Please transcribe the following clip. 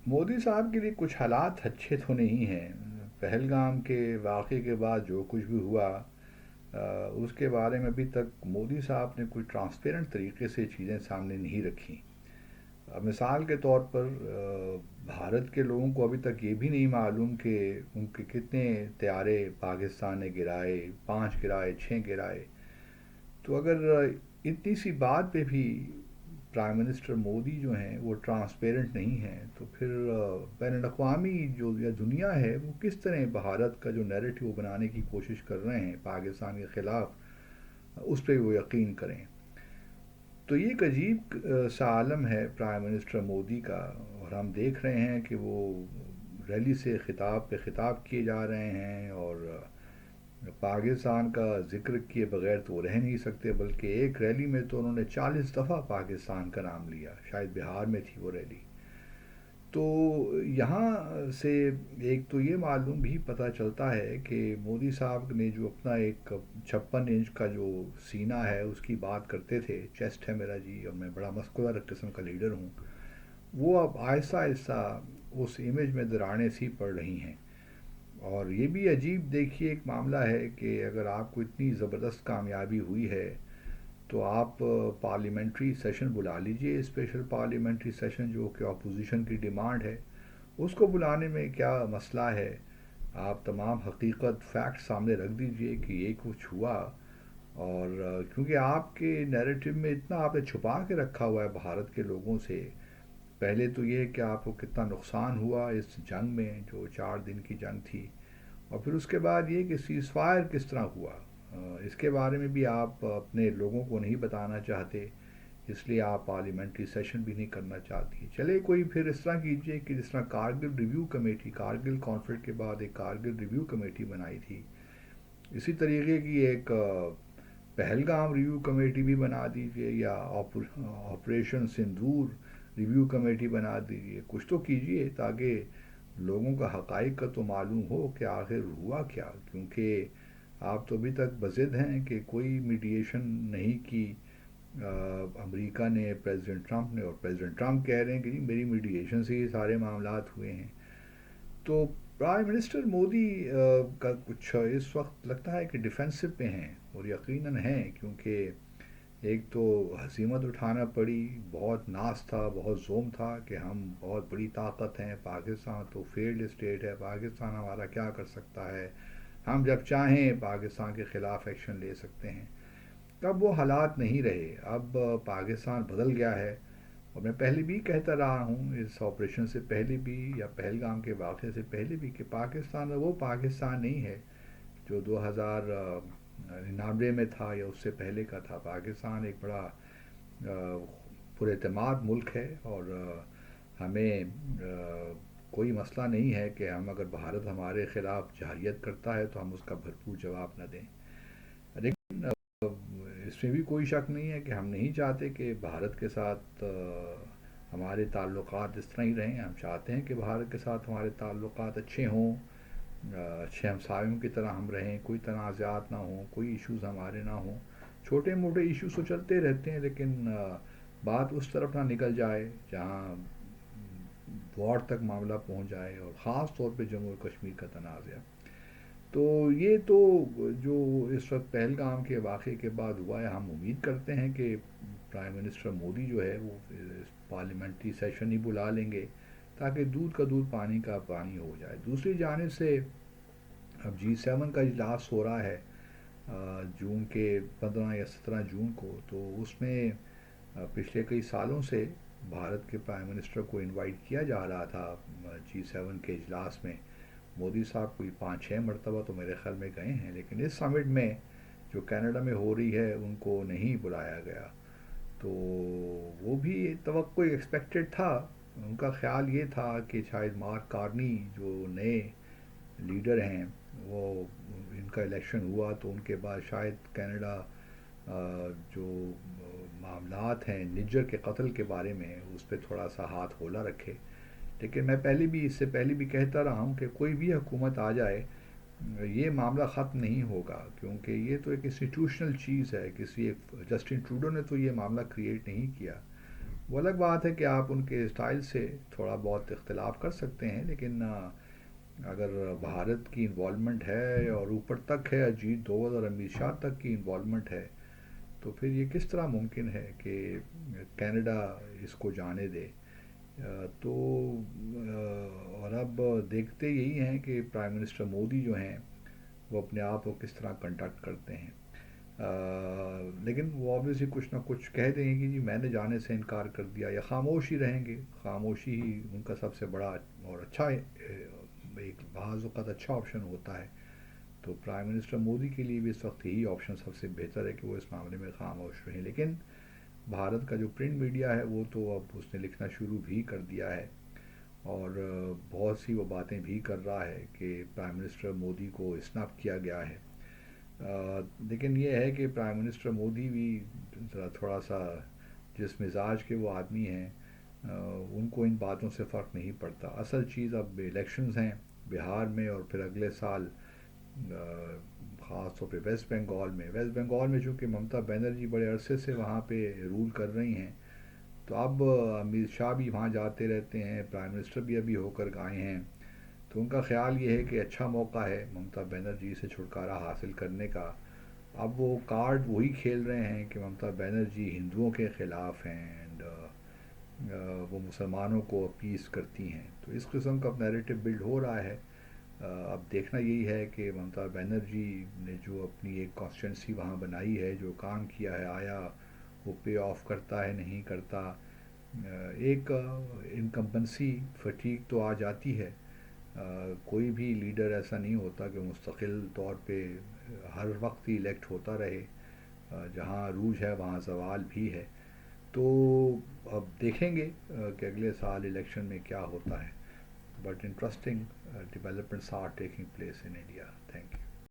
مودی صاحب کے لیے کچھ حالات اچھے تو نہیں ہیں۔ پہلگام کے واقعے کے بعد جو کچھ بھی ہوا، اس کے بارے میں ابھی تک مودی صاحب نے کوئی ٹرانسپیرنٹ طریقے سے چیزیں سامنے نہیں رکھی۔ مثال کے طور پر بھارت کے لوگوں کو ابھی تک یہ بھی نہیں معلوم کہ ان کے کتنے طیارے پاکستان نے گرائے، 5 گرائے، 6 گرائے۔ تو اگر اتنی سی بات پہ بھی پرائم منسٹر مودی جو ہیں وہ ٹرانسپیرنٹ نہیں ہیں، تو پھر بین الاقوامی جو یا دنیا ہے وہ کس طرح بھارت کا جو نیریٹو بنانے کی کوشش کر رہے ہیں پاکستان کے خلاف، اس پہ وہ یقین کریں۔ تو یہ ایک عجیب سا عالم ہے پرائم منسٹر مودی کا، اور ہم دیکھ رہے ہیں کہ وہ ریلی سے خطاب پہ خطاب کیے جا رہے ہیں، اور پاکستان کا ذکر کیے بغیر تو وہ رہ نہیں سکتے، بلکہ ایک ریلی میں تو انہوں نے 40 دفعہ پاکستان کا نام لیا، شاید بہار میں تھی وہ ریلی۔ تو یہاں سے ایک تو یہ معلوم بھی پتہ چلتا ہے کہ مودی صاحب نے جو اپنا ایک 56 انچ کا جو سینہ ہے اس کی بات کرتے تھے، چیسٹ ہے میرا جی اور میں بڑا مسکولر قسم کا لیڈر ہوں، وہ اب آہستہ آہستہ اس امیج میں دراڑیں سی پڑ رہی ہیں۔ اور یہ بھی عجیب دیکھیے ایک معاملہ ہے کہ اگر آپ کو اتنی زبردست کامیابی ہوئی ہے تو آپ پارلیمنٹری سیشن بلا لیجئے، اسپیشل پارلیمنٹری سیشن جو کہ اپوزیشن کی ڈیمانڈ ہے، اس کو بلانے میں کیا مسئلہ ہے؟ آپ تمام حقیقت فیکٹ سامنے رکھ دیجئے کہ یہ کچھ ہوا، اور کیونکہ آپ کے نیریٹو میں اتنا آپ نے چھپا کے رکھا ہوا ہے بھارت کے لوگوں سے۔ پہلے تو یہ کہ آپ کو کتنا نقصان ہوا اس جنگ میں جو 4 دن کی جنگ تھی، اور پھر اس کے بعد یہ کہ سیز فائر کس طرح ہوا، اس کے بارے میں بھی آپ اپنے لوگوں کو نہیں بتانا چاہتے، اس لیے آپ پارلیمنٹری سیشن بھی نہیں کرنا چاہتی۔ چلے کوئی پھر اس طرح کیجئے کہ جس طرح Kargil review committee, Kargil conflict کے بعد ایک کارگل ریویو کمیٹی بنائی تھی، اسی طریقے کی ایک پہلگام ریویو کمیٹی بھی بنا دیجئے، یا آپریشن سندور ریویو کمیٹی بنا دیجئے، کچھ تو کیجئے تاکہ لوگوں کا حقائق کا تو معلوم ہو کہ آخر ہوا کیا، کیونکہ آپ تو ابھی تک بضد ہیں کہ کوئی میڈیشن نہیں کی امریکہ نے، پریزیڈنٹ ٹرمپ نے، اور پریزیڈنٹ ٹرمپ کہہ رہے ہیں کہ جی میری میڈیشن سے یہ سارے معاملات ہوئے ہیں۔ تو پرائم منسٹر مودی کا کچھ اس وقت لگتا ہے کہ ڈیفینسو پہ ہیں، اور یقیناً ہیں، کیونکہ ایک تو ہزیمت اٹھانا پڑی، بہت ناز تھا، بہت زوم تھا کہ ہم بہت بڑی طاقت ہیں، پاکستان تو فیلڈ اسٹیٹ ہے، پاکستان ہمارا کیا کر سکتا ہے، ہم جب چاہیں پاکستان کے خلاف ایکشن لے سکتے ہیں۔ اب وہ حالات نہیں رہے، اب پاکستان بدل گیا ہے، اور میں پہلے بھی کہتا رہا ہوں اس آپریشن سے پہلے بھی یا پہلگام کے واقعے سے پہلے بھی کہ پاکستان وہ پاکستان نہیں ہے جو 2099 میں تھا یا اس سے پہلے کا تھا۔ پاکستان ایک بڑا پر اعتماد ملک ہے، اور ہمیں کوئی مسئلہ نہیں ہے کہ ہم اگر بھارت ہمارے خلاف جارحیت کرتا ہے تو ہم اس کا بھرپور جواب نہ دیں۔ لیکن اس میں بھی کوئی شک نہیں ہے کہ ہم نہیں چاہتے کہ بھارت کے ساتھ ہمارے تعلقات اس طرح ہی رہیں، ہم چاہتے ہیں کہ بھارت کے ساتھ ہمارے تعلقات اچھے ہوں، اچھے ہمسایوں کی طرح ہم رہیں، کوئی تنازعات نہ ہوں، کوئی ایشوز ہمارے نہ ہوں۔ چھوٹے موٹے ایشوز تو چلتے رہتے ہیں، لیکن بات اس طرف نہ نکل جائے جہاں وار تک معاملہ پہنچ جائے، اور خاص طور پہ جموں و کشمیر کا تنازع۔ تو یہ تو جو اس وقت پہلگام کے واقعے کے بعد ہوا ہے، ہم امید کرتے ہیں کہ پرائم منسٹر مودی جو ہے وہ پارلیمنٹری سیشن ہی بلا لیں گے تاکہ دودھ کا دودھ پانی کا پانی ہو جائے۔ دوسری جانب سے اب G7 کا اجلاس ہو رہا ہے جون کے 15 یا 17 جون کو، تو اس میں پچھلے کئی سالوں سے بھارت کے پرائم منسٹر کو انوائٹ کیا جا رہا تھا G7 کے اجلاس میں۔ مودی صاحب کوئی 5 6 مرتبہ تو میرے خیال میں گئے ہیں، لیکن اس سمٹ میں جو کینیڈا میں ہو رہی ہے ان کو نہیں بلایا گیا۔ تو وہ بھی توقع ایکسپیکٹڈ تھا، ان کا خیال یہ تھا کہ شاید مارک کارنی جو نئے لیڈر ہیں، وہ ان کا الیکشن ہوا تو ان کے بعد شاید کینیڈا جو معاملات ہیں نجر کے قتل کے بارے میں اس پہ تھوڑا سا ہاتھ ہولا رکھے۔ لیکن میں پہلے بھی اس سے پہلے بھی کہتا رہا ہوں کہ کوئی بھی حکومت آ جائے یہ معاملہ ختم نہیں ہوگا، کیونکہ یہ تو ایک انسٹیٹیوشنل چیز ہے، کسی ایک جسٹن ٹروڈو نے تو یہ معاملہ کریٹ نہیں کیا۔ وہ الگ بات ہے کہ آپ ان کے اسٹائل سے تھوڑا بہت اختلاف کر سکتے ہیں، لیکن اگر بھارت کی انوالومنٹ ہے اور اوپر تک ہے، اجیت دوول اور امت شاہ تک کی انوالومنٹ ہے، تو پھر یہ کس طرح ممکن ہے کہ کینیڈا اس کو جانے دے؟ تو اور اب دیکھتے یہی ہیں کہ پرائم منسٹر مودی جو ہیں وہ اپنے آپ کو کس طرح کنڈکٹ کرتے ہیں. لیکن وہ آبویسلی کچھ نہ کچھ کہہ دیں گے کہ جی میں نے جانے سے انکار کر دیا، یا خاموش ہی رہیں گے. خاموشی ہی ان کا سب سے بڑا اور اچھا ایک بعض اوقات اچھا آپشن ہوتا ہے. تو پرائم منسٹر مودی کے لیے بھی اس وقت یہی آپشن سب سے بہتر ہے کہ وہ اس معاملے میں خاموش رہیں. لیکن بھارت کا جو پرنٹ میڈیا ہے وہ تو اب اس نے لکھنا شروع بھی کر دیا ہے، اور بہت سی وہ باتیں بھی کر رہا ہے کہ پرائم منسٹر مودی کو اسنپ کیا گیا ہے. لیکن یہ ہے کہ پرائم منسٹر مودی بھی ذرا تھوڑا سا جس مزاج کے وہ آدمی ہیں، ان کو ان باتوں سے فرق نہیں پڑتا. اصل چیز اب الیکشنز ہیں بہار میں، اور پھر اگلے سال خاص طور پہ ویسٹ بنگال میں چونکہ ممتا بنرجی بڑے عرصے سے وہاں پہ رول کر رہی ہیں، تو اب امت شاہ بھی وہاں جاتے رہتے ہیں، پرائم منسٹر بھی ابھی ہو کر گئے ہیں. تو ان کا خیال یہ ہے کہ اچھا موقع ہے ممتا بنرجی سے چھٹکارا حاصل کرنے کا. اب وہ کارڈ وہی کھیل رہے ہیں کہ ممتا بنرجی ہندوؤں کے خلاف ہیں، اینڈ وہ مسلمانوں کو اپیز کرتی ہیں. تو اس قسم کا نیریٹو بلڈ ہو رہا ہے. اب دیکھنا یہی ہے کہ ممتا بنرجی نے جو اپنی ایک کانسٹیٹنسی وہاں بنائی ہے، جو کام کیا ہے، آیا وہ پے آف کرتا ہے نہیں کرتا. ایک انکمپنسی فٹیگ تو آ جاتی ہے. کوئی بھی لیڈر ایسا نہیں ہوتا کہ مستقل طور پہ ہر وقت ہی الیکٹ ہوتا رہے. جہاں عروج ہے وہاں زوال بھی ہے. تو اب دیکھیں گے کہ اگلے سال الیکشن میں کیا ہوتا ہے. But interesting developments are taking place in India. Thank you.